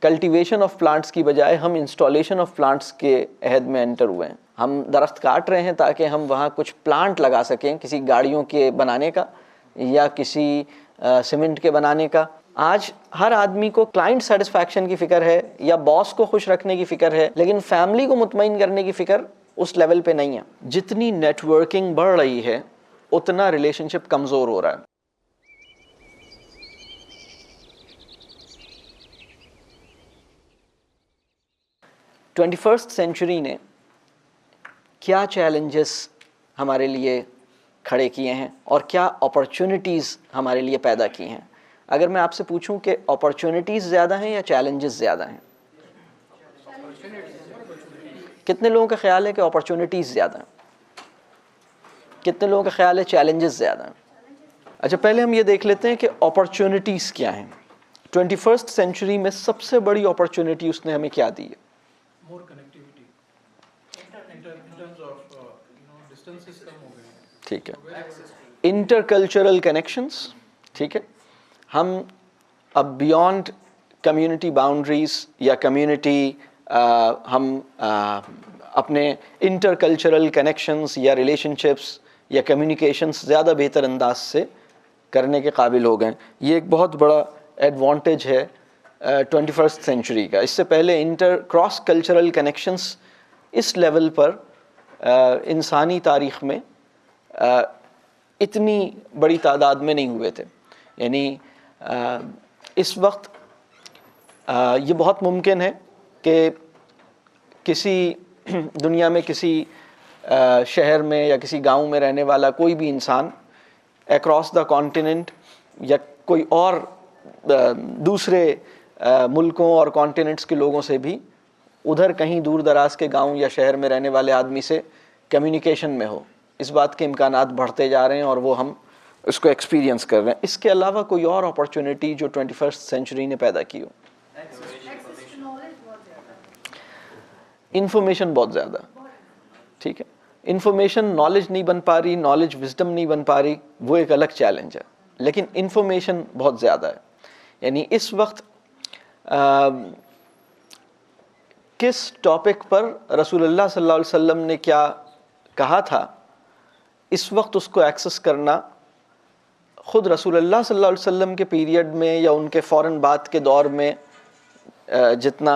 Cultivation of plants की बजाय हम इंस्टॉलेशन ऑफ प्लांट्स के अहद में एंटर हुए हैं। हम दरख्त काट रहे हैं ताकि हम वहाँ कुछ प्लांट लगा सकें, किसी गाड़ियों के बनाने का या किसी सीमेंट के बनाने का। आज हर आदमी को क्लाइंट सेटिस्फैक्शन की फ़िक्र है या बॉस को खुश रखने की फ़िक्र है, लेकिन फैमिली को मुतमईन करने की फ़िक्र उस लेवल पे नहीं है। जितनी नेटवर्किंग बढ़ रही है उतना रिलेशनशिप कमज़ोर हो रहा है। ट्वेंटी फर्स्ट सेंचुरी ने क्या चैलेंजेस हमारे लिए खड़े किए हैं और क्या अपॉर्चुनिटीज़ हमारे लिए पैदा की हैं? अगर मैं आपसे पूछूं कि अपॉर्चुनिटीज़ ज़्यादा हैं या चैलेंजेस ज़्यादा हैं, कितने लोगों का ख्याल है कि अपॉर्चुनिटीज़ ज़्यादा हैं? कितने लोगों का ख्याल है चैलेंजेस ज़्यादा हैं? अच्छा, पहले हम ये देख लेते हैं कि अपॉर्चुनिटीज़ क्या हैं। 21st सेंचुरी में सबसे बड़ी अपॉर्चुनिटी उसने हमें क्या दी है? more connectivity in terms of distances कम हो गए हैं। ठीक है, इंटरकल्चरल कनेक्शंस। ठीक है, हम अब बियॉन्ड कम्युनिटी बाउंड्रीज या कम्युनिटी हम अपने इंटरकल्चरल कनेक्शंस या रिलेशनशिप्स या कम्युनिकेशंस ज़्यादा बेहतर अंदाज से करने के काबिल हो गए। ये एक बहुत बड़ा एडवांटेज है 21st सेंचुरी का। इससे पहले क्रॉस कल्चरल कनेक्शंस इस लेवल पर इंसानी तारीख़ में इतनी बड़ी तादाद में नहीं हुए थे। यानी इस वक्त ये बहुत मुमकिन है कि किसी दुनिया में किसी शहर में या किसी गांव में रहने वाला कोई भी इंसान अक्रॉस द कॉन्टिनेंट या कोई और दूसरे मुल्कों और कॉन्टिनेंट्स के लोगों से भी उधर कहीं दूर दराज के गांव या शहर में रहने वाले आदमी से कम्युनिकेशन में हो। इस बात के इम्कानात बढ़ते जा रहे हैं और वो हम इसको एक्सपीरियंस कर रहे हैं। इसके अलावा कोई और अपॉर्चुनिटी जो 21st सेंचुरी ने पैदा की हो? इंफॉर्मेशन बहुत ज़्यादा। ठीक है, इंफॉर्मेशन नॉलेज नहीं बन पा रही, नॉलेज विजडम नहीं बन पा रही, वो एक अलग चैलेंज है, लेकिन इंफॉर्मेशन बहुत ज़्यादा है। यानी इस वक्त किस टॉपिक पर रसूलुल्लाह सल्लल्लाहु अलैहि वसल्लम ने क्या कहा था, इस वक्त उसको एक्सेस करना ख़ुद रसूलुल्लाह सल्लल्लाहु अलैहि वसल्लम के पीरियड में या उनके फ़ौरन बाद के दौर में जितना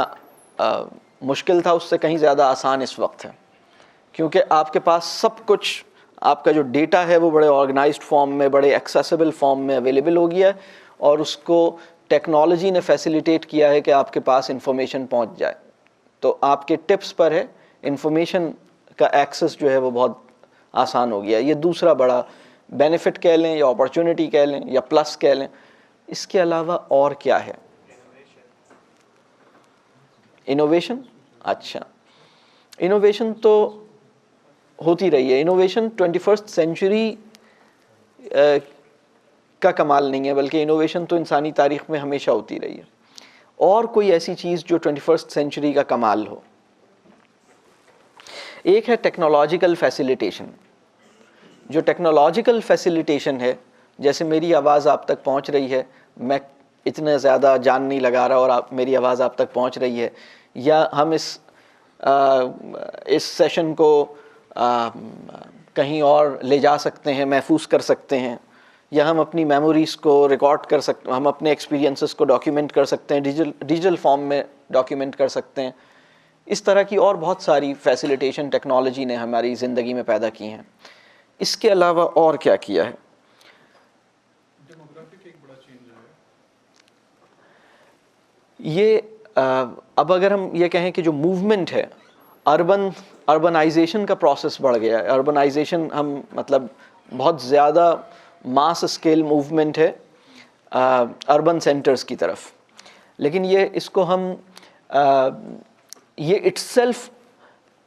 मुश्किल था उससे कहीं ज़्यादा आसान इस वक्त है, क्योंकि आपके पास सब कुछ, आपका जो डेटा है वो बड़े ऑर्गेनाइज्ड फॉर्म में, बड़े एक्सेसिबल फॉर्म में अवेलेबल हो गया है और उसको टेक्नोलॉजी ने फैसिलिटेट किया है कि आपके पास इंफॉर्मेशन पहुंच जाए। तो आपके टिप्स पर है, इंफॉर्मेशन का एक्सेस जो है वो बहुत आसान हो गया। ये दूसरा बड़ा बेनिफिट कह लें या अपॉर्चुनिटी कह लें या प्लस कह लें। इसके अलावा और क्या है? इनोवेशन। अच्छा, इनोवेशन तो होती रही है। इनोवेशन 21st सेंचुरी का कमाल नहीं है, बल्कि इनोवेशन तो इंसानी तारीख़ में हमेशा होती रही है। और कोई ऐसी चीज़ जो 21st सेंचुरी का कमाल हो? एक है टेक्नोलॉजिकल फैसिलिटेशन। जो टेक्नोलॉजिकल फैसिलिटेशन है, जैसे मेरी आवाज़ आप तक पहुंच रही है, मैं इतना ज़्यादा जान नहीं लगा रहा और मेरी आवाज़ आप तक पहुंच रही है, या हम इस सेशन को कहीं और ले जा सकते हैं, महफूज कर सकते हैं, या हम अपनी मेमोरीज़ को रिकॉर्ड कर सकते हैं, हम अपने एक्सपीरियंसेस को डॉक्यूमेंट कर सकते हैं, डिजिटल फॉर्म में डॉक्यूमेंट कर सकते हैं। इस तरह की और बहुत सारी फैसिलिटेशन टेक्नोलॉजी ने हमारी ज़िंदगी में पैदा की हैं। इसके अलावा और क्या किया है? डेमोग्राफिक एक बड़ा चेंज है। ये अब अगर हम ये कहें कि जो मूवमेंट है, अर्बनाइजेशन का प्रोसेस बढ़ गया है। अर्बनाइजेशन हम मतलब बहुत ज़्यादा मास स्केल मूवमेंट है अर्बन सेंटर्स की तरफ, लेकिन ये इसको हम ये इट्सेल्फ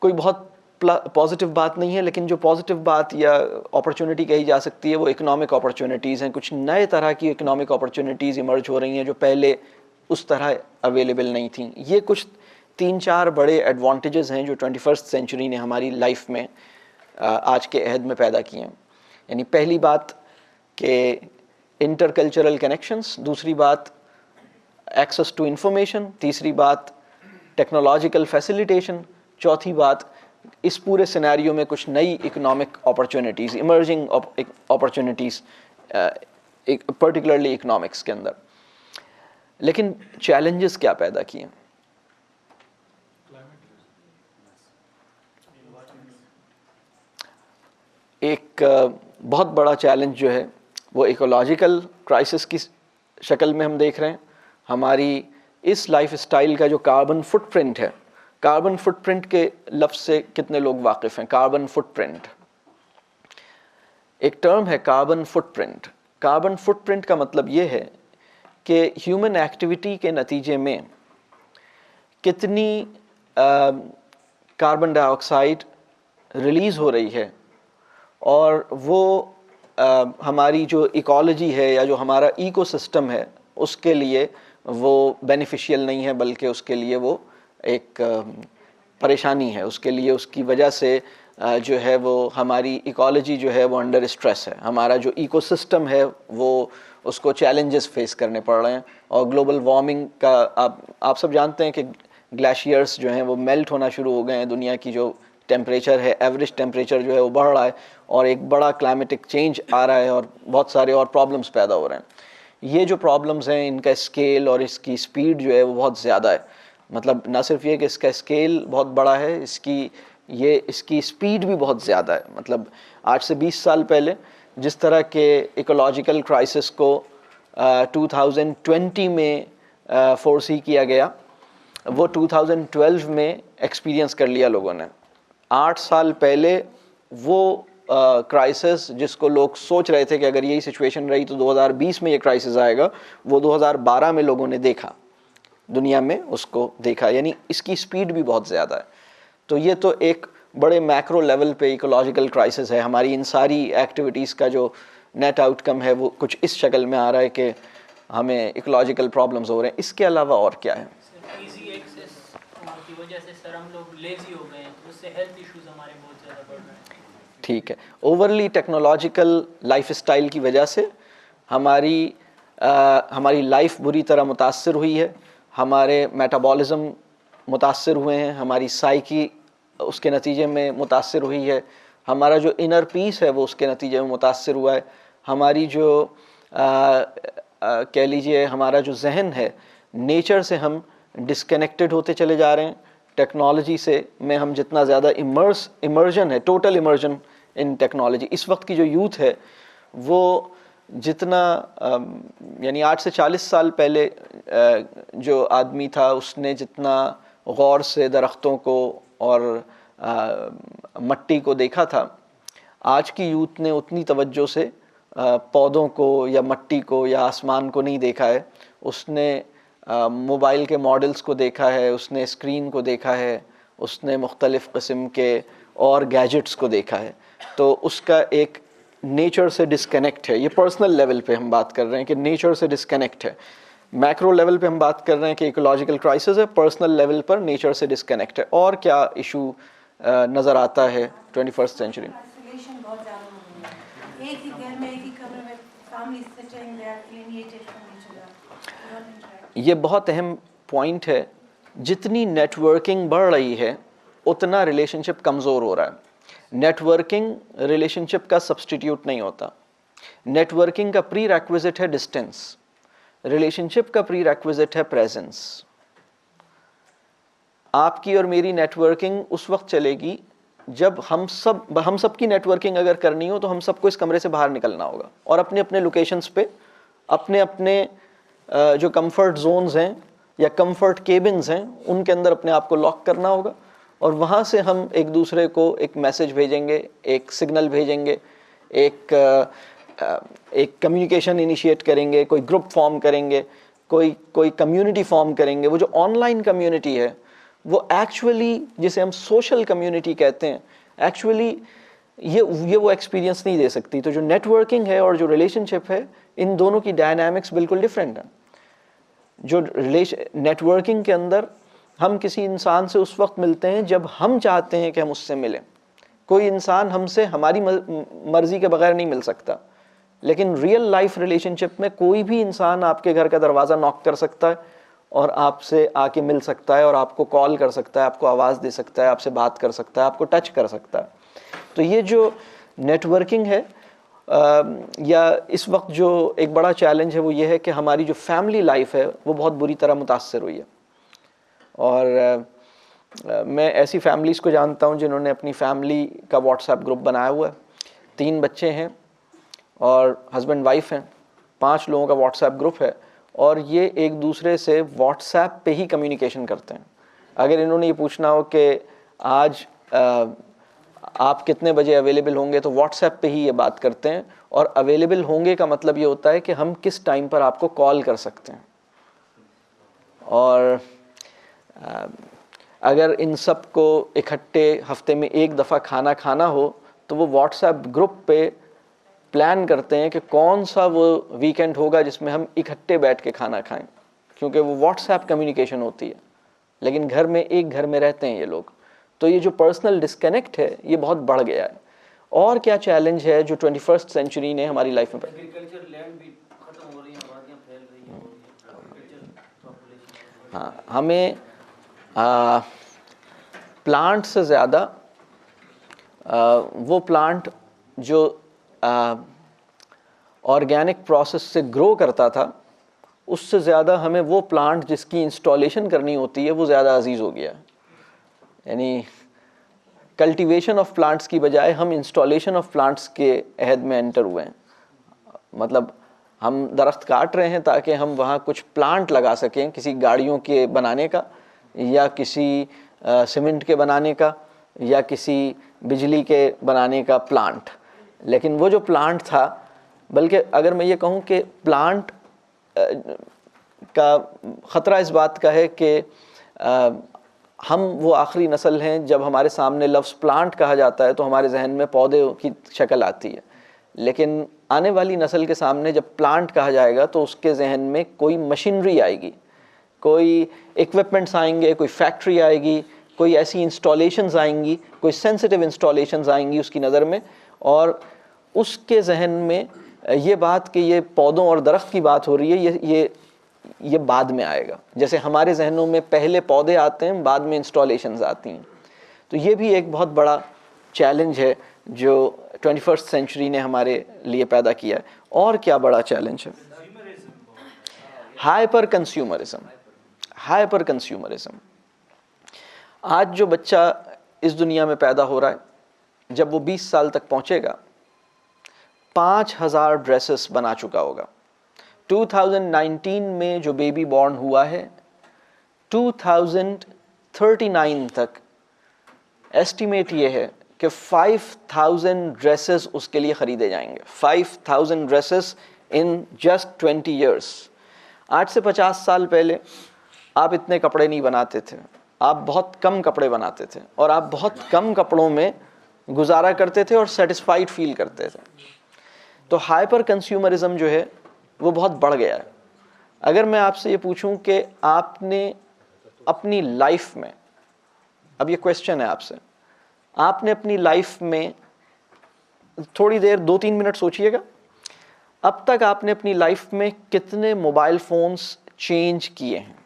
कोई बहुत पॉजिटिव बात नहीं है, लेकिन जो पॉजिटिव बात या अपॉर्चुनिटी कही जा सकती है वो इकोनॉमिक अपॉर्चुनिटीज़ हैं। कुछ नए तरह की इकोनॉमिक अपॉर्चुनिटीज़ इमर्ज हो रही हैं जो पहले उस तरह अवेलेबल नहीं थी। ये कुछ 3-4 बड़े एडवांटेजेस हैं जो 21st सेंचुरी ने हमारी लाइफ में आज के अहद में पैदा किए हैं। यानी पहली बात कि इंटरकल्चरल कनेक्शंस, दूसरी बात एक्सेस टू इंफॉर्मेशन, तीसरी बात टेक्नोलॉजिकल फैसिलिटेशन, चौथी बात इस पूरे सिनेरियो में कुछ नई economic opportunities, emerging opportunities particularly economics के अंदर। लेकिन चैलेंजेस क्या पैदा किए? एक बहुत बड़ा चैलेंज जो है वो इकोलॉजिकल क्राइसिस की शक्ल में हम देख रहे हैं। हमारी इस लाइफ स्टाइल का जो कार्बन फुटप्रिंट है, कार्बन फुटप्रिंट के लफ्ज़ से कितने लोग वाकिफ़ हैं? कार्बन फुटप्रिंट एक टर्म है, कार्बन फुटप्रिंट। कार्बन फुटप्रिंट का मतलब ये है कि ह्यूमन एक्टिविटी के नतीजे में कितनी कार्बन डाइऑक्साइड रिलीज़ हो रही है, और वो हमारी जो इकोलॉजी है या जो हमारा इकोसिस्टम है उसके लिए वो बेनिफिशियल नहीं है, बल्कि उसके लिए वो एक परेशानी है। उसके लिए, उसकी वजह से जो है वो हमारी इकोलॉजी जो है वो अंडर स्ट्रेस है। हमारा जो इकोसिस्टम है वो उसको चैलेंजेस फेस करने पड़ रहे हैं। और ग्लोबल वार्मिंग का आप सब जानते हैं कि ग्लेशियर्स जो हैं वो मेल्ट होना शुरू हो गए हैं। दुनिया की जो टेम्परेचर है, एवरेज टेम्परेचर जो है वो बढ़ रहा है, और एक बड़ा क्लाइमेटिक चेंज आ रहा है, और बहुत सारे और प्रॉब्लम्स पैदा हो रहे हैं। ये जो प्रॉब्लम्स हैं इनका स्केल और इसकी स्पीड जो है वो बहुत ज़्यादा है। मतलब ना सिर्फ ये कि इसका स्केल बहुत बड़ा है, इसकी स्पीड भी बहुत ज़्यादा है। मतलब आज से 20 साल पहले जिस तरह के इकोलॉजिकल क्राइसिस को 2020 में फोरसी किया गया, वो 2012 में एक्सपीरियंस कर लिया लोगों ने। 8 साल पहले वो क्राइसिस जिसको लोग सोच रहे थे कि अगर यही सिचुएशन रही तो 2020 में ये क्राइसिस आएगा, वो 2012 में लोगों ने देखा, दुनिया में उसको देखा। यानी इसकी स्पीड भी बहुत ज़्यादा है। तो ये तो एक बड़े मैक्रो लेवल पे इकोलॉजिकल क्राइसिस है। हमारी इन सारी एक्टिविटीज़ का जो नेट आउटकम है वो कुछ इस शक्ल में आ रहा है कि हमें इकोलॉजिकल प्रॉब्लम्स हो रहे हैं। इसके अलावा और क्या है? इजी एक्सेस की वजह से सर हम लोग लेजी हो गए हैं, उससे हेल्थ इश्यूज हमारे बहुत ज़्यादा बढ़ रहे हैं। ठीक है, ओवरली टेक्नोलॉजिकल लाइफस्टाइल की वजह से हमारी लाइफ बुरी तरह मुतासर हुई है। हमारे मेटाबॉलिज्म मुतासर हुए हैं, हमारी साइकी उसके नतीजे में मुतासर हुई है, हमारा जो इनर पीस है वो उसके नतीजे में मुतासर हुआ है। हमारी जो कह लीजिए हमारा जो जहन है, नेचर से हम डिस्कनेक्टेड होते चले जा रहे हैं। टेक्नोलॉजी से में हम जितना ज़्यादा इमर्जन है, टोटल इमर्जन इन टेक्नोलॉजी, इस वक्त की जो यूथ है वो जितना यानी 8 से 40 साल पहले जो आदमी था उसने जितना गौर से दरख्तों को और मट्टी को देखा था, आज की यूथ ने उतनी तवज्जो से पौधों को या मट्टी को या आसमान को नहीं देखा है। उसने मोबाइल के मॉडल्स को देखा है, उसने स्क्रीन को देखा है, उसने मुख्तलिफ़ किस्म के और गैजेट्स को देखा है। तो उसका एक नेचर से डिस्कनेक्ट है। ये पर्सनल लेवल पे हम बात कर रहे हैं कि नेचर से डिस्कनेक्ट है। मैक्रो लेवल पे हम बात कर रहे हैं कि इकोलॉजिकल क्राइसिस है, पर्सनल लेवल पर नेचर से डिस्कनेक्ट है। और क्या इशू नज़र आता है 21st सेंचुरी में? आइसोलेशन बहुत ज़्यादा हो गया है। एक ही घर में, एक ही कमरे में family sitting, they are alienated from each other. ये बहुत अहम पॉइंट है। जितनी नेटवर्किंग बढ़ रही है उतना रिलेशनशिप कमज़ोर हो रहा है। नेटवर्किंग रिलेशनशिप का सब्स्टिट्यूट नहीं होता। नेटवर्किंग का प्री रिक्विजिट है डिस्टेंस, रिलेशनशिप का प्री रिक्विजिट है प्रेजेंस। आपकी और मेरी नेटवर्किंग उस वक्त चलेगी जब हम सब की नेटवर्किंग अगर करनी हो तो हम सबको इस कमरे से बाहर निकलना होगा और अपने अपने लोकेशंस पे अपने अपने जो कंफर्ट जोन्स हैं या कंफर्ट केबिन्स हैं उनके अंदर अपने आप को लॉक करना होगा, और वहाँ से हम एक दूसरे को एक मैसेज भेजेंगे, एक सिग्नल भेजेंगे, एक कम्युनिकेशन इनिशिएट करेंगे, कोई ग्रुप फॉर्म करेंगे, कोई कम्युनिटी फॉर्म करेंगे। वो जो ऑनलाइन कम्युनिटी है वो एक्चुअली, जिसे हम सोशल कम्युनिटी कहते हैं, एक्चुअली ये वो एक्सपीरियंस नहीं दे सकती। तो जो नेटवर्किंग है और जो रिलेशनशिप है, इन दोनों की डायनामिक्स बिल्कुल डिफरेंट है। जो नेटवर्किंग के अंदर हम किसी इंसान से उस वक्त मिलते हैं जब हम चाहते हैं कि हम उससे मिलें। कोई इंसान हमसे हमारी मर्जी के बगैर नहीं मिल सकता। लेकिन रियल लाइफ रिलेशनशिप में कोई भी इंसान आपके घर का दरवाज़ा नॉक कर सकता है और आपसे आके मिल सकता है और आपको कॉल कर सकता है, आपको आवाज़ दे सकता है, आपसे बात कर सकता है, आपको टच कर सकता है। तो ये जो नेटवर्किंग है या इस वक्त जो एक बड़ा चैलेंज है वो ये है कि हमारी जो फैमिली लाइफ है वो बहुत बुरी तरह मुतासर हुई है। और मैं ऐसी फैमिलीज़ को जानता हूँ जिन्होंने अपनी फैमिली का व्हाट्सएप ग्रुप बनाया हुआ है, 3 बच्चे हैं और हस्बैंड वाइफ हैं, 5 लोगों का व्हाट्सएप ग्रुप है और ये एक दूसरे से व्हाट्सएप पे ही कम्युनिकेशन करते हैं। अगर इन्होंने ये पूछना हो कि आज आप कितने बजे अवेलेबल होंगे तो व्हाट्सएप पे ही ये बात करते हैं। और अवेलेबल होंगे का मतलब ये होता है कि हम किस टाइम पर आपको कॉल कर सकते हैं। और अगर इन सब को इकट्ठे हफ्ते में एक दफ़ा खाना खाना हो तो वो व्हाट्सएप ग्रुप पे प्लान करते हैं कि कौन सा वो वीकेंड होगा जिसमें हम इकट्ठे बैठ के खाना खाएं, क्योंकि वो व्हाट्सएप कम्युनिकेशन होती है। लेकिन घर में एक घर में रहते हैं ये लोग, तो ये जो पर्सनल डिस्कनेक्ट है ये बहुत बढ़ गया है। और क्या चैलेंज है जो 21st सेंचुरी ने हमारी लाइफ में एग्रीकल्चर लैंड भी खत्म हो रही है, आबादियां फैल रही हैं, एग्रीकल्चर पॉपुलेशन। हाँ, हमें प्लांट से ज़्यादा वो प्लांट जो ऑर्गेनिक प्रोसेस से ग्रो करता था उससे ज़्यादा हमें वो प्लांट जिसकी इंस्टॉलेशन करनी होती है वो ज़्यादा अजीज़ हो गया। यानी कल्टीवेशन ऑफ प्लांट्स की बजाय हम इंस्टॉलेशन ऑफ प्लांट्स के अहद में एंटर हुए हैं। मतलब हम दरख्त काट रहे हैं ताकि हम वहाँ कुछ प्लांट लगा सकें, किसी गाड़ियों के बनाने का या किसी सीमेंट के बनाने का या किसी बिजली के बनाने का प्लांट। लेकिन वो जो प्लांट था, बल्कि अगर मैं ये कहूँ कि प्लांट का ख़तरा इस बात का है कि हम वो आखिरी नस्ल हैं जब हमारे सामने लफ्ज़ प्लांट कहा जाता है तो हमारे जहन में पौधे की शक्ल आती है। लेकिन आने वाली नस्ल के सामने जब प्लांट कहा जाएगा तो उसके जहन में कोई मशीनरी आएगी, कोई इक्विपमेंट्स आएंगे, कोई फैक्ट्री आएगी, कोई ऐसी इंस्टॉलेशंस आएंगी, कोई सेंसिटिव इंस्टॉलेशंस आएंगी उसकी नज़र में। और उसके जहन में ये बात कि ये पौधों और दरख्त की बात हो रही है, ये बाद में आएगा। जैसे हमारे जहनों में पहले पौधे आते हैं, बाद में इंस्टॉलेशंस आती हैं। तो ये भी एक बहुत बड़ा चैलेंज है जो 21st सेंचुरी ने हमारे लिए पैदा किया है। और क्या बड़ा चैलेंज है? Hyper consumerism. आज जो बच्चा इस दुनिया में पैदा हो रहा है, जब वो 20 साल तक पहुंचेगा 5000 ड्रेसेस बना चुका होगा। 2019 में जो बेबी बॉर्न हुआ है, 2039 तक एस्टिमेट ये है कि 5000 ड्रेसेस उसके लिए ख़रीदे जाएंगे। 5000 ड्रेसेस इन जस्ट 20 ईयर्स। आज से 50 साल पहले आप इतने कपड़े नहीं बनाते थे, आप बहुत कम कपड़े बनाते थे और आप बहुत कम कपड़ों में गुजारा करते थे और सेटिस्फाइड फील करते थे। तो हाइपर कंज्यूमरिज्म जो है वो बहुत बढ़ गया है। अगर मैं आपसे ये पूछूं कि आपने अपनी लाइफ में, अब ये क्वेश्चन है आपसे, आपने अपनी लाइफ में थोड़ी देर 2-3 मिनट सोचिएगा, अब तक आपने अपनी लाइफ में कितने मोबाइल फ़ोन्स चेंज किए हैं?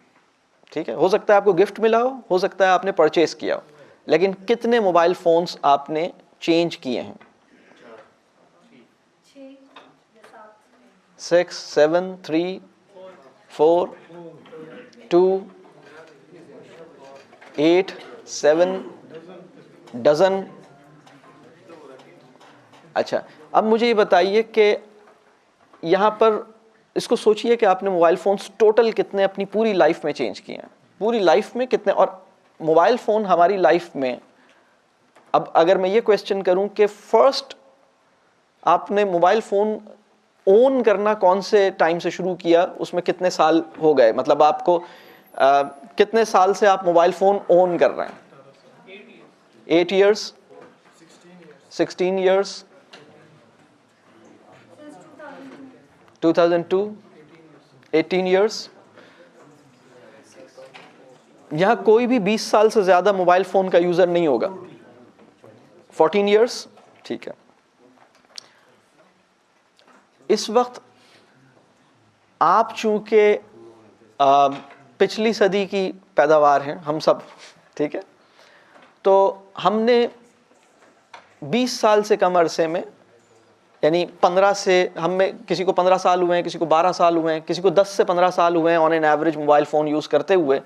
ठीक है, हो सकता है आपको गिफ्ट मिला हो सकता है आपने परचेस किया हो, लेकिन कितने मोबाइल फ़ोन्स आपने चेंज किए हैं? 6, 7, 3, 4, 2, 8, 7, डज़न। अच्छा, अब मुझे ये बताइए कि यहाँ पर इसको सोचिए कि आपने मोबाइल फ़ोन्स टोटल कितने अपनी पूरी लाइफ में चेंज किए हैं, पूरी लाइफ में कितने। और मोबाइल फ़ोन हमारी लाइफ में, अब अगर मैं ये क्वेश्चन करूं कि फर्स्ट आपने मोबाइल फ़ोन ओन करना कौन से टाइम से शुरू किया, उसमें कितने साल हो गए? मतलब आपको कितने साल से आप मोबाइल फ़ोन ओन कर रहे हैं? 8 years, 16 years, 2002, 18 years। यहाँ कोई भी 20 साल से ज़्यादा मोबाइल फ़ोन का यूज़र नहीं होगा। 14 years, ठीक है। इस वक्त आप चूंकि पिछली सदी की पैदावार हैं हम सब, ठीक है, तो हमने 20 साल से कम अरसे में, यानी 15 से, हम में किसी को 15 साल हुए हैं, किसी को 12 साल हुए हैं, किसी को 10 से 15 साल हुए हैं on an average mobile phone use करते हुए,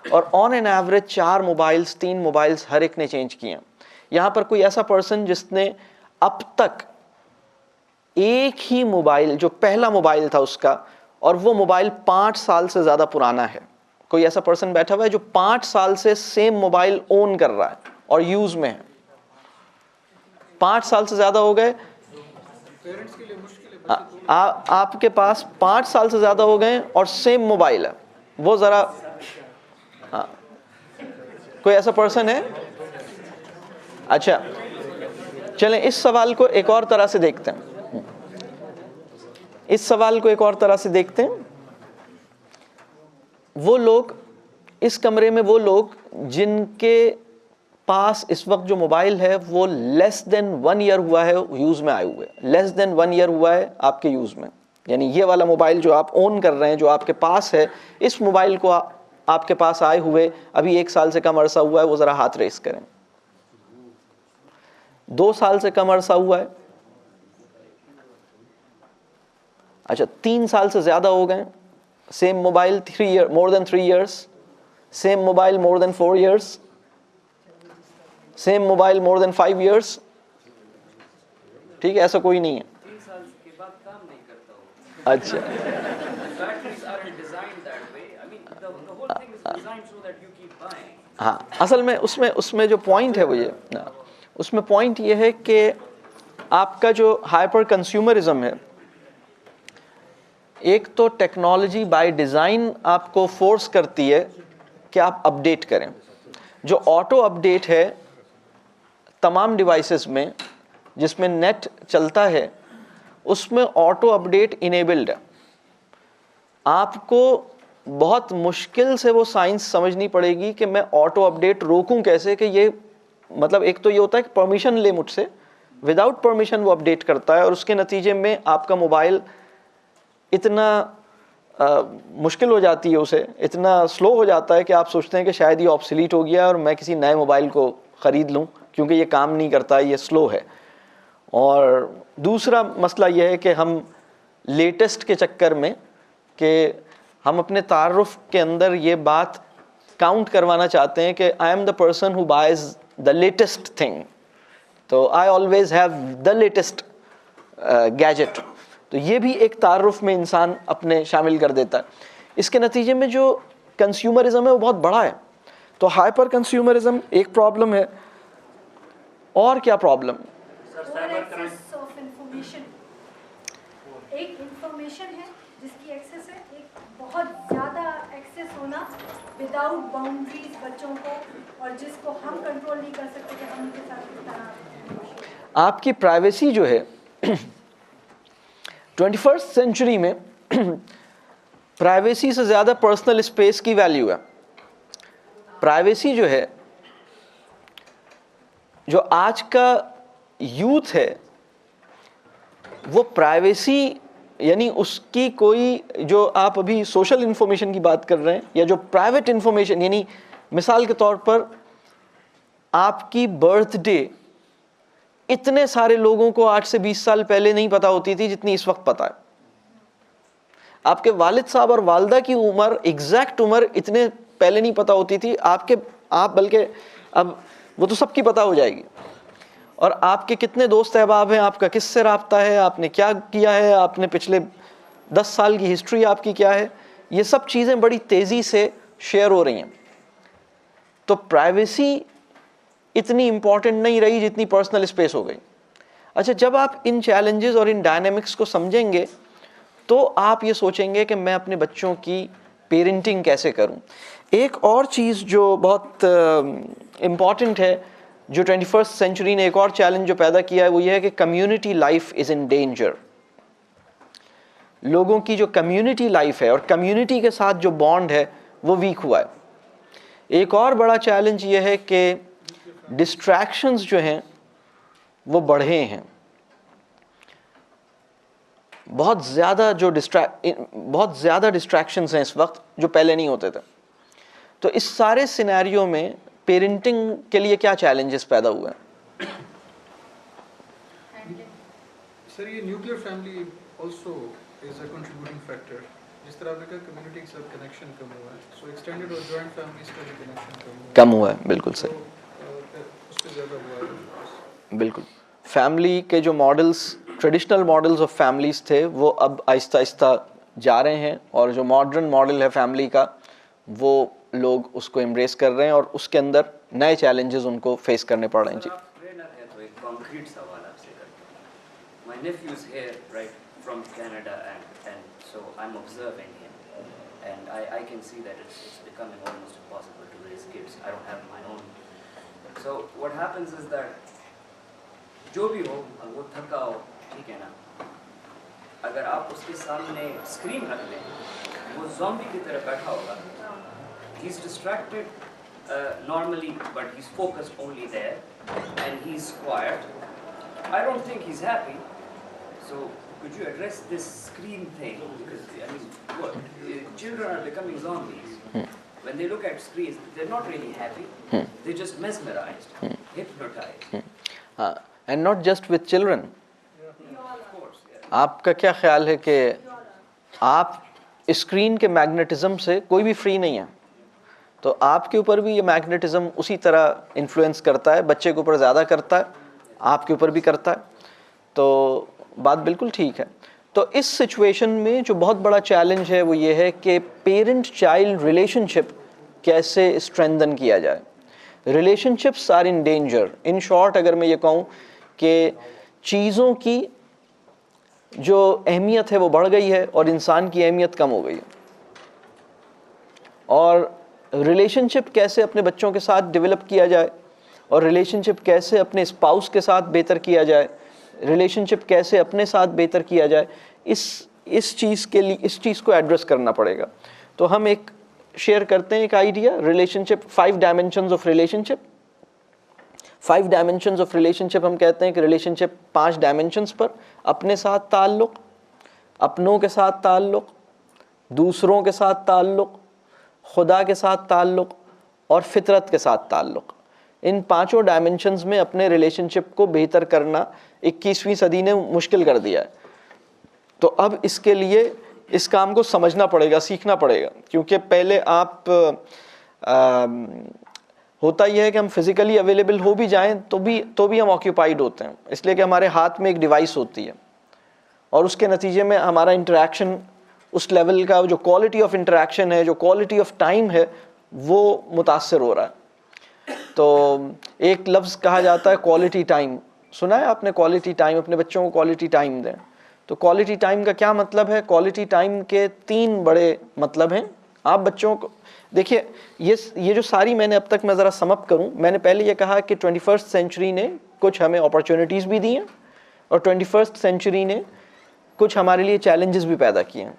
और on an average 4 mobiles 3 mobiles हर एक ने चेंज किए हैं। यहाँ पर कोई ऐसा पर्सन जिसने अब तक एक ही मोबाइल, जो पहला मोबाइल था उसका, और वो मोबाइल 5 साल से ज़्यादा पुराना है, कोई ऐसा पर्सन बैठा हुआ है जो 5 साल से सेम मोबाइल ओन कर रहा है और यूज़ में है? 5 साल से ज़्यादा हो गए, पेरेंट्स के लिए मुश्किल है। आपके पास 5 साल से ज़्यादा हो गए और सेम मोबाइल है, वो ज़रा, हाँ, कोई ऐसा पर्सन है? अच्छा, चलें इस सवाल को एक और तरह से देखते हैं। इस सवाल को एक और तरह से देखते हैं। वो लोग इस कमरे में, वो लोग जिनके पास इस वक्त जो मोबाइल है वो लेस देन 1 ईयर हुआ है यूज़ में आए हुए, लेस देन 1 ईयर हुआ है आपके यूज़ में, यानी ये वाला मोबाइल जो आप ओन कर रहे हैं, जो आपके पास है, इस मोबाइल को आपके पास आए हुए अभी 1 साल से कम अरसा हुआ है, वो ज़रा हाथ रेस करें। 2 साल से कम अरसा हुआ है? अच्छा, 3 साल से ज़्यादा हो गए? Same mobile 3 year, more than 3 years? Same mobile more than 4 years? Same mobile more than 5 years? ठीक है, ऐसा कोई नहीं है। 3 साल के बाद काम नहीं करता हो। अच्छा, Batteries aren't designed that way. I mean, the whole thing is designed so that you keep buying. हाँ, असल में उसमें जो पॉइंट है वो ये, उसमें पॉइंट ये है कि आपका जो हाइपर कंज्यूमरिज्म है, एक तो टेक्नोलॉजी बाय डिज़ाइन आपको फोर्स करती है कि आप अपडेट करें। जो ऑटो अपडेट है तमाम डिवाइसेस में जिसमें नेट चलता है, उसमें ऑटो अपडेट इनेबल्ड है। आपको बहुत मुश्किल से वो साइंस समझनी पड़ेगी कि मैं ऑटो अपडेट रोकूं कैसे, कि ये मतलब एक तो ये होता है कि परमिशन ले मुझसे, विदाउट परमिशन वो अपडेट करता है, और उसके नतीजे में आपका मोबाइल इतना मुश्किल हो जाती है, उसे इतना स्लो हो जाता है कि आप सोचते हैं कि शायद ये ऑब्सोलीट हो गया और मैं किसी नए मोबाइल को ख़रीद लूं क्योंकि ये काम नहीं करता, ये स्लो है। और दूसरा मसला ये है कि हम लेटेस्ट के चक्कर में, कि हम अपने तारुफ के अंदर ये बात काउंट करवाना चाहते हैं कि I am the person who buys the latest thing, तो I always have the latest gadget, तो ये भी एक तारुफ में इंसान अपने शामिल कर देता है। इसके नतीजे में जो कंज्यूमरिज्म है वो बहुत बड़ा है। तो हाइपर कंज्यूमरिज्म एक प्रॉब्लम है, और क्या प्रॉब्लम? एक्सेस ऑफ इंफॉर्मेशन, एक इंफॉर्मेशन है जिसकी एक्सेस है, एक बहुत ज़्यादा एक्सेस होना विदाउट बाउंड्रीज बच्चों को, और जिसको हम कंट्रोल नहीं कर सकते कि हम उनके साथ किस तरह। आपकी प्राइवेसी जो है 21st सेंचुरी में प्राइवेसी से ज़्यादा पर्सनल स्पेस की वैल्यू है। प्राइवेसी जो है, जो आज का यूथ है, वो प्राइवेसी यानी उसकी कोई, जो आप अभी सोशल इन्फॉर्मेशन की बात कर रहे हैं, या जो प्राइवेट इन्फॉर्मेशन, यानी मिसाल के तौर पर आपकी बर्थडे इतने सारे लोगों को 8 से 20 साल पहले नहीं पता होती थी जितनी इस वक्त पता है। आपके वालिद साहब और वालदा की उम्र, एग्जैक्ट उम्र इतने पहले नहीं पता होती थी आप बल्कि अब वो तो सबकी पता हो जाएगी। और आपके कितने दोस्त अहबाब हैं, आपका किससे राब्ता है, आपने क्या किया है, आपने पिछले 10 साल की हिस्ट्री आपकी क्या है, ये सब चीज़ें बड़ी तेज़ी से शेयर हो रही हैं। तो प्राइवेसी इतनी इंपॉर्टेंट नहीं रही जितनी पर्सनल स्पेस हो गई। अच्छा, जब आप इन चैलेंजेस और इन डायनेमिक्स को समझेंगे तो आप ये सोचेंगे कि मैं अपने बच्चों की पेरेंटिंग कैसे करूं। एक और चीज़ जो बहुत इम्पॉर्टेंट है, जो 21st सेंचुरी ने एक और चैलेंज जो पैदा किया है, वो ये है कि community life is in danger. लोगों की जो कम्युनिटी लाइफ है और कम्युनिटी के साथ जो बॉन्ड है वो वीक हुआ है। एक और बड़ा चैलेंज ये है कि डिस्ट्रैक्शंस जो हैं वो बढ़े हैं। बहुत ज़्यादा डिस्ट्रैक्शंस हैं इस वक्त जो पहले नहीं होते थे। तो इस सारे सिनेरियो में पेरेंटिंग के लिए क्या चैलेंजेस पैदा हुए हैं? सर ये nuclear family also is a contributing factor. जिस तरह आपने कहा कम्युनिटी के साथ कनेक्शन कम हुआ है, सो एक्सटेंडेड और जॉइंट फैमिलीज का भी कनेक्शन कम हुआ है, बिल्कुल सही, उस पर ज़्यादा हुआ है। बिल्कुल। फैमिली के जो models, traditional models of families थे, वो अब आहिस्ता आहिस्ता जा रहे हैं, और जो मॉडर्न मॉडल है फैमिली का, वो लोग उसको एम्ब्रेस कर रहे हैं, और उसके अंदर नए चैलेंजेस उनको फेस करने पड़ रहे हैं। जी, आप ट्रेनर हैं तो एक कॉन्क्रीट सवाल आपसे करते हैं। My Neiphiu is here right from Canada and so I'm observing him and I can see that it's becoming almost impossible to raise kids. I don't have my own. So what happens is that जो भी हो वो थका हो, ठीक है ना, अगर आप उसके सामने स्क्रीन रख दें, वो ज़ॉम्बी की तरह बैठा होगा. He's distracted normally, but he's focused only there, and he's quiet. I don't think he's happy. So could you address this screen thing? Because I mean, what, children are becoming zombies. When they look at screens, they're not really happy. They're just mesmerized, hypnotized. and not just with children. Of course, yeah. आपका क्या ख्याल है कि आप screen के magnetism से कोई भी फ्री नहीं है, तो आपके ऊपर भी ये मैग्नेटिज्म उसी तरह इन्फ्लुएंस करता है, बच्चे के ऊपर ज़्यादा करता है, आपके ऊपर भी करता है। तो बात बिल्कुल ठीक है। तो इस सिचुएशन में जो बहुत बड़ा चैलेंज है वो ये है कि पेरेंट चाइल्ड रिलेशनशिप कैसे स्ट्रेंथन किया जाए। Relationships are in danger. In short अगर मैं ये कहूँ कि चीज़ों की जो अहमियत है वो बढ़ गई है और इंसान की अहमियत कम हो गई है। और रिलेशनशिप कैसे अपने बच्चों के साथ डेवलप किया जाए, और रिलेशनशिप कैसे अपने स्पाउस के साथ बेहतर किया जाए, रिलेशनशिप कैसे अपने साथ बेहतर किया जाए, इस चीज़ के लिए इस चीज़ को एड्रेस करना पड़ेगा। तो हम एक शेयर करते हैं एक idea, relationship 5 dimensions of relationship. 5 dimensions of relationship हम कहते हैं कि रिलेशनशिप 5 डायमेंशंस पर, अपने साथ ताल्लुक़, अपनों के साथ ताल्लुक़, दूसरों के साथ ताल्लुक़, खुदा के साथ ताल्लुक़ और फितरत के साथ ताल्लुक़। इन 5 डायमेंशंस में अपने रिलेशनशिप को बेहतर करना 21वीं सदी ने मुश्किल कर दिया है। तो अब इसके लिए इस काम को समझना पड़ेगा, सीखना पड़ेगा, क्योंकि पहले आप होता यह है कि हम फिज़िकली अवेलेबल हो भी जाएं तो भी हम ऑक्यूपाइड होते हैं, इसलिए कि हमारे हाथ में एक डिवाइस होती है, और उसके नतीजे में हमारा इंटरेक्शन उस लेवल का, जो क्वालिटी ऑफ इंटरेक्शन है, जो क्वालिटी ऑफ टाइम है, वो मुतासर हो रहा है। तो एक लफ्ज़ कहा जाता है क्वालिटी टाइम, सुना है आपने? क्वालिटी टाइम, अपने बच्चों को क्वालिटी टाइम दें। तो क्वालिटी टाइम का क्या मतलब है? क्वालिटी टाइम के 3 बड़े मतलब हैं। आप बच्चों को देखिए, ये जो सारी मैंने अब तक, मैं ज़रा समअप करूं, मैंने पहले ये कहा कि 21st सेंचुरी ने कुछ हमें अपॉर्चुनिटीज़ भी दी हैं, और 21st सेंचुरी ने कुछ हमारे लिए चैलेंजेस भी पैदा किए हैं।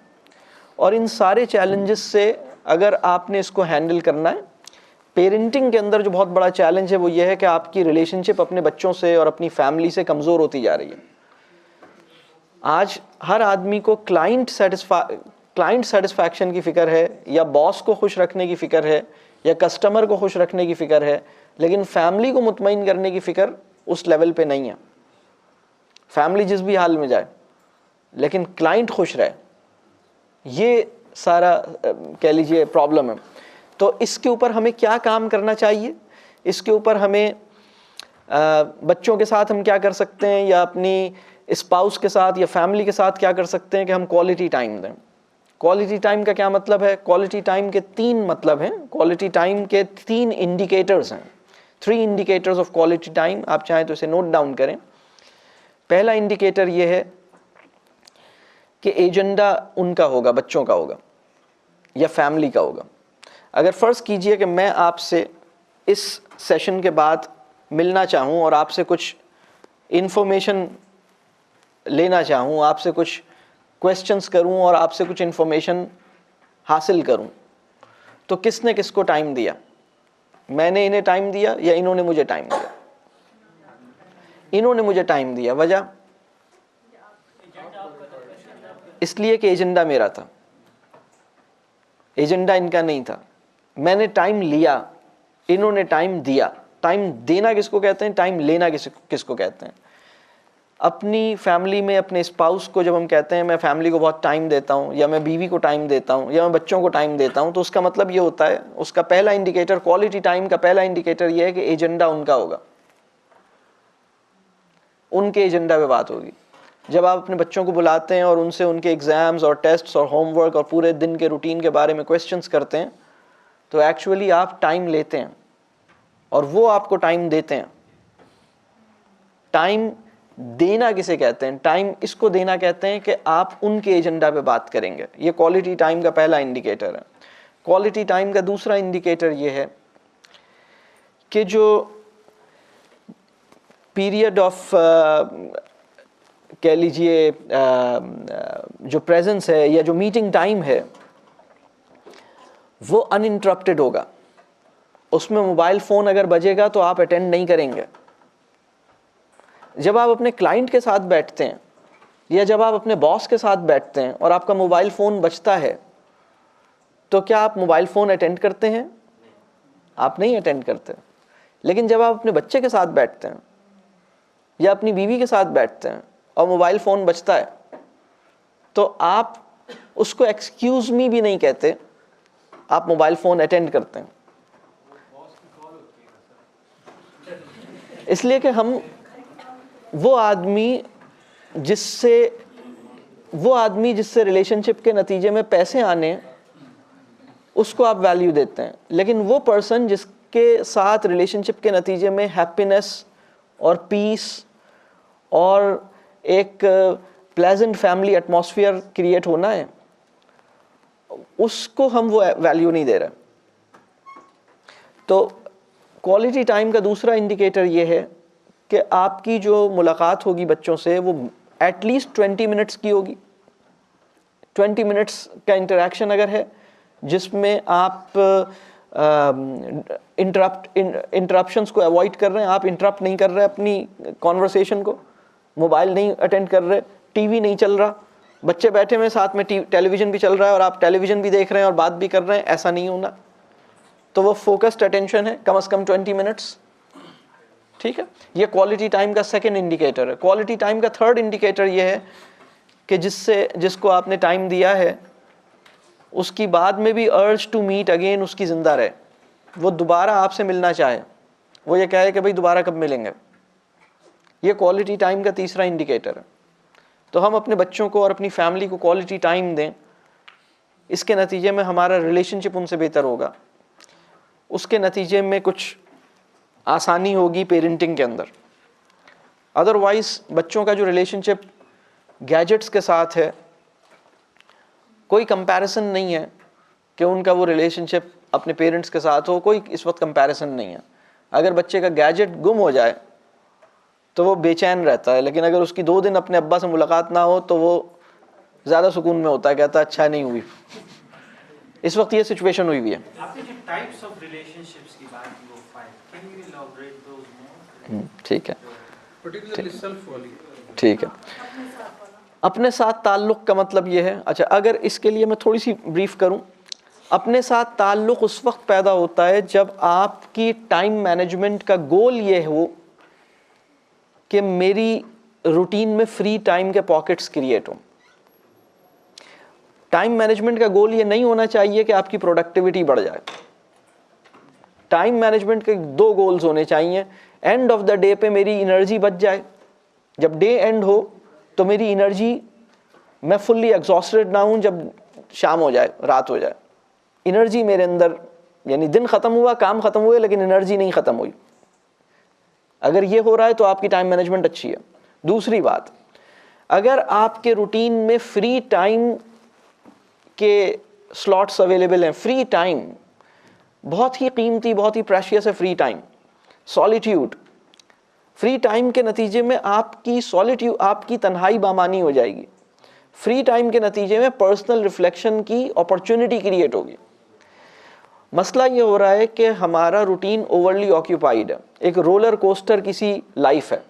और इन सारे चैलेंजेस से अगर आपने इसको हैंडल करना है, पेरेंटिंग के अंदर जो बहुत बड़ा चैलेंज है वो ये है कि आपकी रिलेशनशिप अपने बच्चों से और अपनी फैमिली से कमज़ोर होती जा रही है। आज हर आदमी को क्लाइंट सेटिस्फैक्शन की फ़िक्र है, या बॉस को खुश रखने की फ़िक्र है, या कस्टमर को खुश रखने की फ़िक्र है, लेकिन फैमिली को मुतमईन करने की फ़िक्र उस लेवल पे नहीं है। फैमिली जिस भी हाल में जाए, लेकिन क्लाइंट खुश रहे, ये सारा कह लीजिए प्रॉब्लम है। तो इसके ऊपर हमें क्या काम करना चाहिए? इसके ऊपर हमें बच्चों के साथ हम क्या कर सकते हैं, या अपनी स्पाउस के साथ या फैमिली के साथ क्या कर सकते हैं कि हम क्वालिटी टाइम दें। क्वालिटी टाइम का क्या मतलब है? क्वालिटी टाइम के 3 मतलब हैं। क्वालिटी टाइम के 3 इंडिकेटर्स हैं, 3 इंडिकेटर्स ऑफ क्वालिटी टाइम। आप चाहें तो इसे नोट डाउन करें। पहला इंडिकेटर ये है कि एजेंडा उनका होगा, बच्चों का होगा या फैमिली का होगा। अगर फ़र्ज़ कीजिए कि मैं आपसे इस सेशन के बाद मिलना चाहूँ और आपसे कुछ इन्फॉर्मेशन लेना चाहूँ, आपसे कुछ क्वेश्चंस करूँ और आपसे कुछ इन्फॉर्मेशन हासिल करूँ, तो किसने किसको टाइम दिया? मैंने इन्हें टाइम दिया या इन्होंने मुझे टाइम दिया? इन्होंने मुझे टाइम दिया। वजह इसलिए कि एजेंडा मेरा था, एजेंडा इनका नहीं था। मैंने टाइम लिया, इन्होंने टाइम दिया। टाइम देना किसको कहते हैं, टाइम लेना किसको कहते हैं? अपनी फैमिली में अपने स्पाउस को जब हम कहते हैं मैं फैमिली को बहुत टाइम देता हूँ, या मैं बीवी को टाइम देता हूँ, या मैं बच्चों को टाइम देता हूँ, तो उसका मतलब ये होता है, उसका पहला इंडिकेटर, क्वालिटी टाइम का पहला इंडिकेटर ये है कि एजेंडा उनका होगा, उनके एजेंडा पे बात होगी। जब आप अपने बच्चों को बुलाते हैं और उनसे उनके एग्जाम्स और टेस्ट्स और होमवर्क और पूरे दिन के रूटीन के बारे में क्वेश्चंस करते हैं, तो एक्चुअली आप टाइम लेते हैं और वो आपको टाइम देते हैं। टाइम देना किसे कहते हैं? टाइम इसको देना कहते हैं कि आप उनके एजेंडा पे बात करेंगे। ये क्वालिटी टाइम का पहला इंडिकेटर है। क्वालिटी टाइम का दूसरा इंडिकेटर ये है कि जो पीरियड ऑफ कह लीजिए जो प्रेजेंस है या जो मीटिंग टाइम है वो अनइंटरप्टेड होगा। उसमें मोबाइल फ़ोन अगर बजेगा तो आप अटेंड नहीं करेंगे। जब आप अपने क्लाइंट के साथ बैठते हैं या जब आप अपने बॉस के साथ बैठते हैं और आपका मोबाइल फ़ोन बजता है, तो क्या आप मोबाइल फ़ोन अटेंड करते हैं? आप नहीं अटेंड करते। लेकिन जब आप अपने बच्चे के साथ बैठते हैं या अपनी बीवी के साथ बैठते हैं और मोबाइल फ़ोन बजता है, तो आप उसको एक्सक्यूज़ मी भी नहीं कहते, आप मोबाइल फ़ोन अटेंड करते हैं। इसलिए कि हम वो आदमी जिससे रिलेशनशिप के नतीजे में पैसे आने, उसको आप वैल्यू देते हैं। लेकिन वो पर्सन जिसके साथ रिलेशनशिप के नतीजे में हैप्पीनेस और पीस और एक प्लेजेंट फैमिली एटमॉस्फेयर क्रिएट होना है, उसको हम वो वैल्यू नहीं दे रहे। तो क्वालिटी टाइम का दूसरा इंडिकेटर ये है कि आपकी जो मुलाकात होगी बच्चों से वो एटलीस्ट 20 मिनट्स की होगी। 20 मिनट्स का इंटरेक्शन अगर है जिसमें आप इंटरप्शंस को अवॉइड कर रहे हैं, आप इंटरप्ट नहीं कर रहे अपनी कॉन्वर्सेशन को, मोबाइल नहीं अटेंड कर रहे, टीवी नहीं चल रहा, बच्चे बैठे हुए साथ में टेलीविज़न भी चल रहा है और आप टेलीविज़न भी देख रहे हैं और बात भी कर रहे हैं, ऐसा नहीं होना। तो वो फोकस्ड अटेंशन है, कम से कम 20 मिनट्स। ठीक है, ये क्वालिटी टाइम का सेकंड इंडिकेटर है। क्वालिटी टाइम का थर्ड इंडिकेटर ये है कि जिसको आपने टाइम दिया है उसकी बाद में भी अर्ज टू मीट अगेन उसकी ज़िंदा रहे, वो दोबारा आपसे मिलना चाहे, वो ये कहे कि भाई दोबारा कब मिलेंगे। ये क्वालिटी टाइम का तीसरा इंडिकेटर है। तो हम अपने बच्चों को और अपनी फैमिली को क्वालिटी टाइम दें, इसके नतीजे में हमारा रिलेशनशिप उनसे बेहतर होगा, उसके नतीजे में कुछ आसानी होगी पेरेंटिंग के अंदर। अदरवाइज बच्चों का जो रिलेशनशिप गैजेट्स के साथ है, कोई कंपैरिजन नहीं है कि उनका वो रिलेशनशिप अपने पेरेंट्स के साथ हो, कोई इस वक्त कंपैरिजन नहीं है। अगर बच्चे का गैजेट गुम हो जाए तो वो बेचैन रहता है, लेकिन अगर उसकी 2 दिन अपने अब्बा से मुलाकात ना हो तो वो ज़्यादा सुकून में होता है, कहता है अच्छा नहीं हुई। इस वक्त ये सिचुएशन हुई हुई है। आपने जो टाइप्स ऑफ रिलेशनशिप्स की बात की, वो 5, कैन यू एलैबोरेट दोस मोर? ठीक है, particularly self वाली। ठीक है। अपने साथ ताल्लुक़ का मतलब ये है, अच्छा अगर इसके लिए मैं थोड़ी सी ब्रीफ करूं, अपने साथ ताल्लुक़ उस वक्त पैदा होता है जब आपकी टाइम मैनेजमेंट का गोल ये हो कि मेरी रूटीन में फ्री टाइम के पॉकेट्स क्रिएट हों। टाइम मैनेजमेंट का गोल ये नहीं होना चाहिए कि आपकी प्रोडक्टिविटी बढ़ जाए। टाइम मैनेजमेंट के 2 गोल्स होने चाहिए। एंड ऑफ द डे पे मेरी एनर्जी बच जाए, जब डे एंड हो तो मेरी एनर्जी, मैं फुल्ली एग्जॉस्टेड ना हूं जब शाम हो जाए, रात हो जाए, एनर्जी मेरे अंदर, यानी दिन ख़त्म हुआ, काम ख़त्म हुए, लेकिन एनर्जी नहीं ख़त्म हुई। अगर ये हो रहा है तो आपकी टाइम मैनेजमेंट अच्छी है। दूसरी बात, अगर आपके रूटीन में फ्री टाइम के स्लॉट्स अवेलेबल हैं, फ्री टाइम बहुत ही कीमती, बहुत ही प्रेशियस है free time, solitude. Free time के नतीजे में आपकी सॉलिट्यूड, आपकी तन्हाई बामानी हो जाएगी। फ्री टाइम के नतीजे में पर्सनल रिफ्लेक्शन की अपॉर्चुनिटी क्रिएट होगी। मसला ये हो रहा है कि हमारा रूटीन ओवरली ऑक्यूपाइड है, एक रोलर कोस्टर की सी लाइफ है।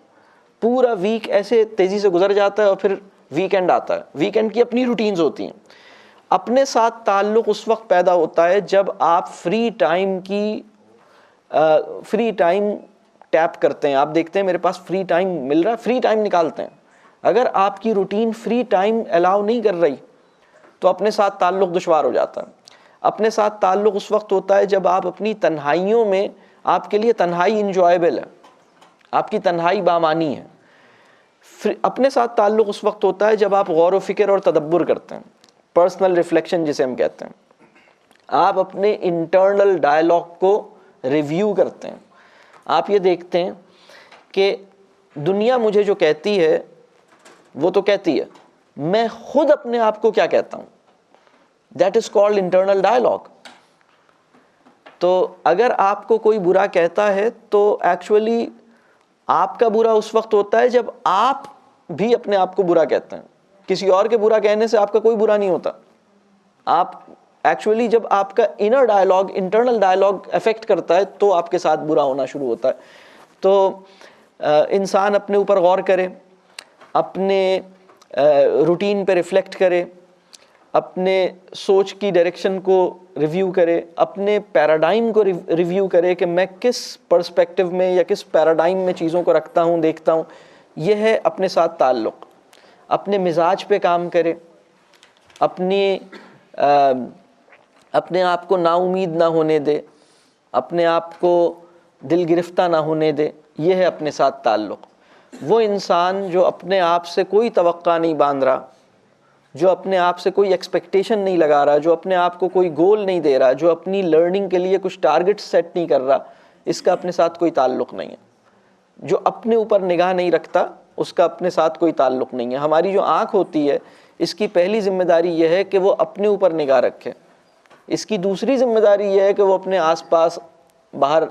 पूरा वीक ऐसे तेज़ी से गुजर जाता है और फिर वीकेंड आता है, वीकेंड की अपनी रूटीन्स होती हैं। अपने साथ ताल्लुक़ उस वक्त पैदा होता है जब आप फ्री टाइम टैप करते हैं। आप देखते हैं मेरे पास फ्री टाइम मिल रहा है, फ्री टाइम निकालते हैं। अगर आपकी रूटीन फ्री टाइम अलाउ नहीं कर रही तो अपने साथ ताल्लुक़ दुश्वार हो जाता है। अपने साथ ताल्लुक़ उस वक्त होता है जब आप अपनी तन्हाइयों में, आपके लिए तन्हाई इंजॉयबल है, आपकी तन्हाई बामानी है। अपने साथ ताल्लुक़ उस वक्त होता है जब आप गौर व फिक्र और तदब्बुर करते हैं, पर्सनल रिफ्लेक्शन जिसे हम कहते हैं। आप अपने इंटरनल डायलॉग को रिव्यू करते हैं। आप ये देखते हैं कि दुनिया मुझे जो कहती है वो तो कहती है, मैं खुद अपने आप को क्या कहता हूँ, that is called internal dialogue. तो अगर आपको कोई बुरा कहता है तो एक्चुअली आपका बुरा उस वक्त होता है जब आप भी अपने आप को बुरा कहते हैं। किसी और के बुरा कहने से आपका कोई बुरा नहीं होता। आप एक्चुअली जब आपका inner dialogue, internal dialogue affect करता है तो आपके साथ बुरा होना शुरू होता है। तो इंसान अपने ऊपर गौर करे, अपने रूटीन पे रिफ्लेक्ट करे, अपने सोच की डायरेक्शन को रिव्यू करे, अपने पैराडाइम को रिव्यू करे कि मैं किस पर्सपेक्टिव में या किस पैराडाइम में चीज़ों को रखता हूँ, देखता हूँ। यह है अपने साथ ताल्लुक़। अपने मिजाज पे काम करे, अपने आप को नाउमीद ना होने दे, अपने आप को दिल गिरफ्ता ना होने दे। यह है अपने साथ ताल्लुक़। वो इंसान जो अपने आप से कोई तवक्का नहीं बांध रहा, जो अपने आप से कोई एक्सपेक्टेशन नहीं लगा रहा, जो अपने आप को कोई गोल नहीं दे रहा, जो अपनी लर्निंग के लिए कुछ टारगेट सेट नहीं कर रहा, इसका अपने साथ कोई ताल्लुक़ नहीं है। जो अपने ऊपर निगाह नहीं रखता उसका अपने साथ कोई ताल्लुक़ नहीं है। हमारी जो आँख होती है इसकी पहली जिम्मेदारी यह है कि वो अपने ऊपर निगाह रखे। इसकी दूसरी जिम्मेदारी यह है कि वो अपने आसपास बाहर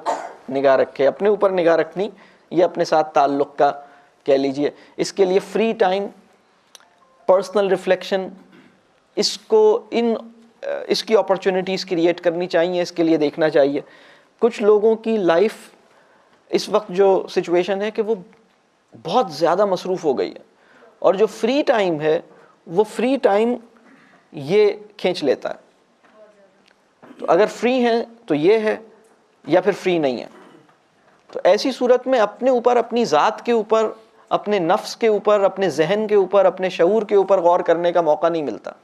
निगाह रखे। अपने ऊपर निगाह रखनी ये अपने साथ ताल्लुक़ का कह लीजिए। इसके लिए फ्री टाइम, पर्सनल रिफ्लेक्शन, इसकी अपॉर्चुनिटीज़ क्रिएट करनी चाहिए, इसके लिए देखना चाहिए। कुछ लोगों की लाइफ इस वक्त जो सिचुएशन है कि वो बहुत ज़्यादा मसरूफ़ हो गई है और जो फ्री टाइम है वो फ्री टाइम ये खींच लेता है। तो अगर फ्री हैं तो ये है या फिर फ्री नहीं है। तो ऐसी सूरत में अपने ऊपर, अपनी ज़ात के ऊपर, अपने नफ्स के ऊपर, अपने जहन के ऊपर, अपने शऊर के ऊपर गौर करने का मौका नहीं मिलता।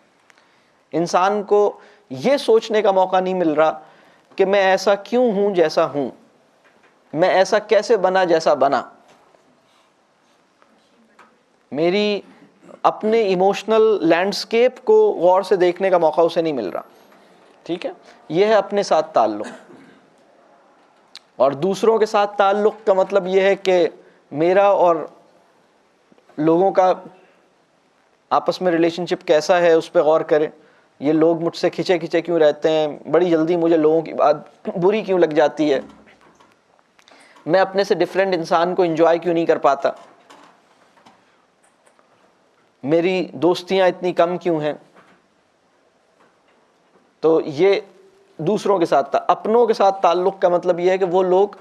इंसान को ये सोचने का मौका नहीं मिल रहा कि मैं ऐसा क्यों हूँ जैसा हूँ, मैं ऐसा कैसे बना जैसा बना। मेरी अपने इमोशनल लैंडस्केप को गौर से देखने का मौका उसे नहीं मिल रहा। ठीक है, यह है अपने साथ ताल्लुक़। और दूसरों के साथ ताल्लुक़ का मतलब यह है कि मेरा और लोगों का आपस में रिलेशनशिप कैसा है उस पर गौर करें। ये लोग मुझसे खिंचे खिंचे क्यों रहते हैं, बड़ी जल्दी मुझे लोगों की बात बुरी क्यों लग जाती है, मैं अपने से डिफरेंट इंसान को एंजॉय क्यों नहीं कर पाता, मेरी दोस्तियां इतनी कम क्यों हैं। तो ये दूसरों के साथ। अपनों के साथ ताल्लुक़ का मतलब ये है कि वो लोग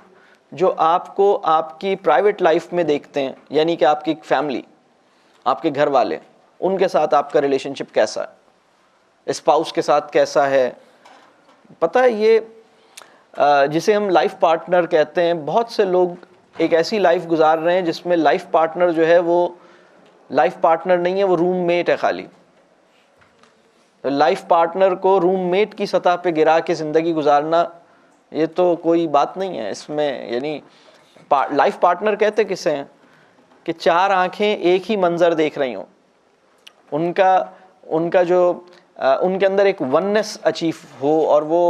जो आपको आपकी प्राइवेट लाइफ में देखते हैं, यानी कि आपकी फैमिली, आपके घर वाले, उनके साथ आपका रिलेशनशिप कैसा है, स्पाउस के साथ कैसा है। पता है ये जिसे हम लाइफ पार्टनर कहते हैं, बहुत से लोग एक ऐसी लाइफ गुजार रहे हैं जिसमें लाइफ पार्टनर जो है वो लाइफ पार्टनर नहीं है, वो रूममेट है खाली। तो लाइफ पार्टनर को रूममेट की सतह पे गिरा के ज़िंदगी गुजारना ये तो कोई बात नहीं है इसमें। यानी लाइफ पार्टनर कहते किसे हैं कि चार आंखें एक ही मंजर देख रही हों, उनका जो उनके अंदर एक वननेस अचीव हो और वो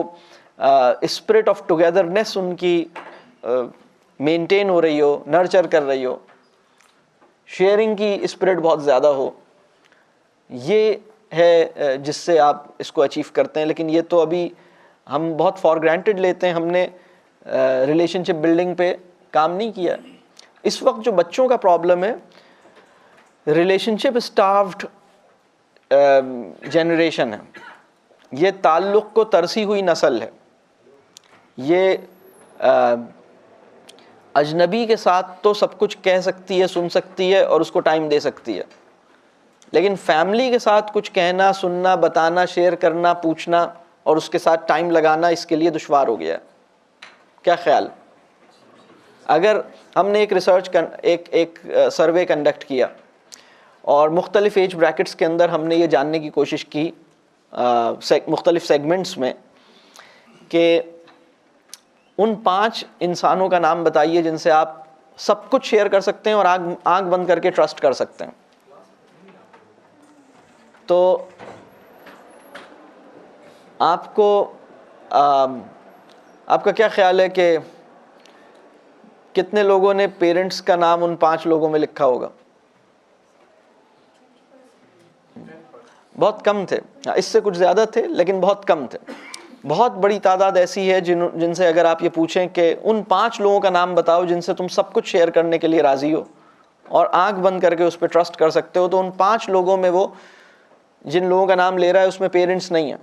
स्पिरिट ऑफ टुगेदरनेस उनकी मेंटेन हो रही हो, नर्चर कर रही हो, शेयरिंग की स्पिरिट बहुत ज़्यादा हो। ये है जिससे आप इसको अचीव करते हैं। लेकिन ये तो अभी हम बहुत फॉर ग्रांटेड लेते हैं, हमने रिलेशनशिप बिल्डिंग पे काम नहीं किया। इस वक्त जो बच्चों का प्रॉब्लम है, रिलेशनशिप स्टार्व्ड जनरेशन है, ये ताल्लुक़ को तरसी हुई नस्ल है। ये अजनबी के साथ तो सब कुछ कह सकती है, सुन सकती है और उसको टाइम दे सकती है, लेकिन फैमिली के साथ कुछ कहना, सुनना, बताना, शेयर करना, पूछना और उसके साथ टाइम लगाना इसके लिए दुश्वार हो गया। क्या ख्याल? अगर हमने एक एक सर्वे कंडक्ट किया और मुख्तलिफ एज ब्रैकेट्स के अंदर हमने ये जानने की कोशिश की मुख्तलिफ सेगमेंट्स में कि उन 5 इंसानों का नाम बताइए जिनसे आप सब कुछ शेयर कर सकते हैं और आंख बंद करके ट्रस्ट कर सकते हैं। तो आपको आपका क्या ख्याल है कि कितने लोगों ने पेरेंट्स का नाम उन 5 लोगों में लिखा होगा? बहुत कम थे, इससे कुछ ज़्यादा थे लेकिन बहुत कम थे। बहुत बड़ी तादाद ऐसी है जिनसे अगर आप ये पूछें कि उन 5 लोगों का नाम बताओ जिनसे तुम सब कुछ शेयर करने के लिए राज़ी हो और आंख बंद करके उस पर ट्रस्ट कर सकते हो, तो उन 5 लोगों में वो जिन लोगों का नाम ले रहा है उसमें पेरेंट्स नहीं है।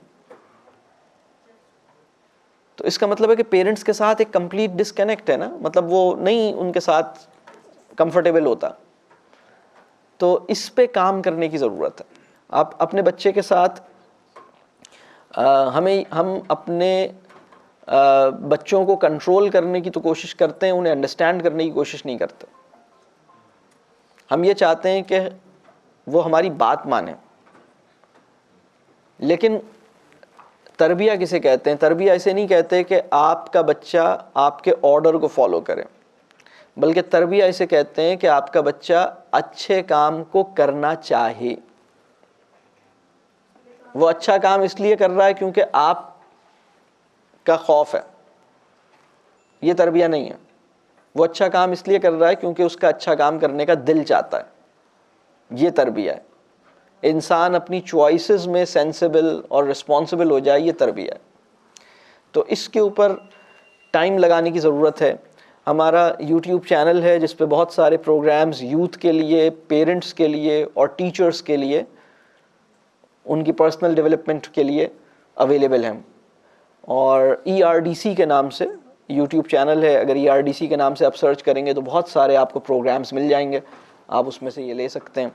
तो इसका मतलब है कि पेरेंट्स के साथ एक कंप्लीट डिस्कनेक्ट है ना, मतलब वो नहीं उनके साथ कंफर्टेबल होता। तो इस पे काम करने की ज़रूरत है। आप अपने बच्चे के साथ हम अपने बच्चों को कंट्रोल करने की तो कोशिश करते हैं, उन्हें अंडरस्टैंड करने की कोशिश नहीं करते। हम ये चाहते हैं कि वो हमारी बात माने। लेकिन तरबिया किसे कहते हैं? तरबिया ऐसे नहीं कहते कि आपका बच्चा आपके ऑर्डर को फॉलो करे, बल्कि तरबिया ऐसे कहते हैं कि आपका बच्चा अच्छे काम को करना चाहे। वो अच्छा काम इसलिए कर रहा है क्योंकि आप का खौफ है, ये तरबिया नहीं है। वो अच्छा काम इसलिए कर रहा है क्योंकि उसका अच्छा काम करने का दिल चाहता है, ये तरबिया है। इंसान अपनी चॉइसेस में सेंसिबल और रिस्पॉन्सिबल हो जाए, ये तरबिया है। तो इसके ऊपर टाइम लगाने की ज़रूरत है। हमारा YouTube चैनल है जिस पे बहुत सारे प्रोग्राम्स यूथ के लिए, पेरेंट्स के लिए और टीचर्स के लिए, उनकी पर्सनल डेवलपमेंट के लिए अवेलेबल हैं। और ERDC के नाम से YouTube चैनल है। अगर ERDC के नाम से आप सर्च करेंगे तो बहुत सारे आपको प्रोग्राम्स मिल जाएंगे, आप उसमें से ये ले सकते हैं।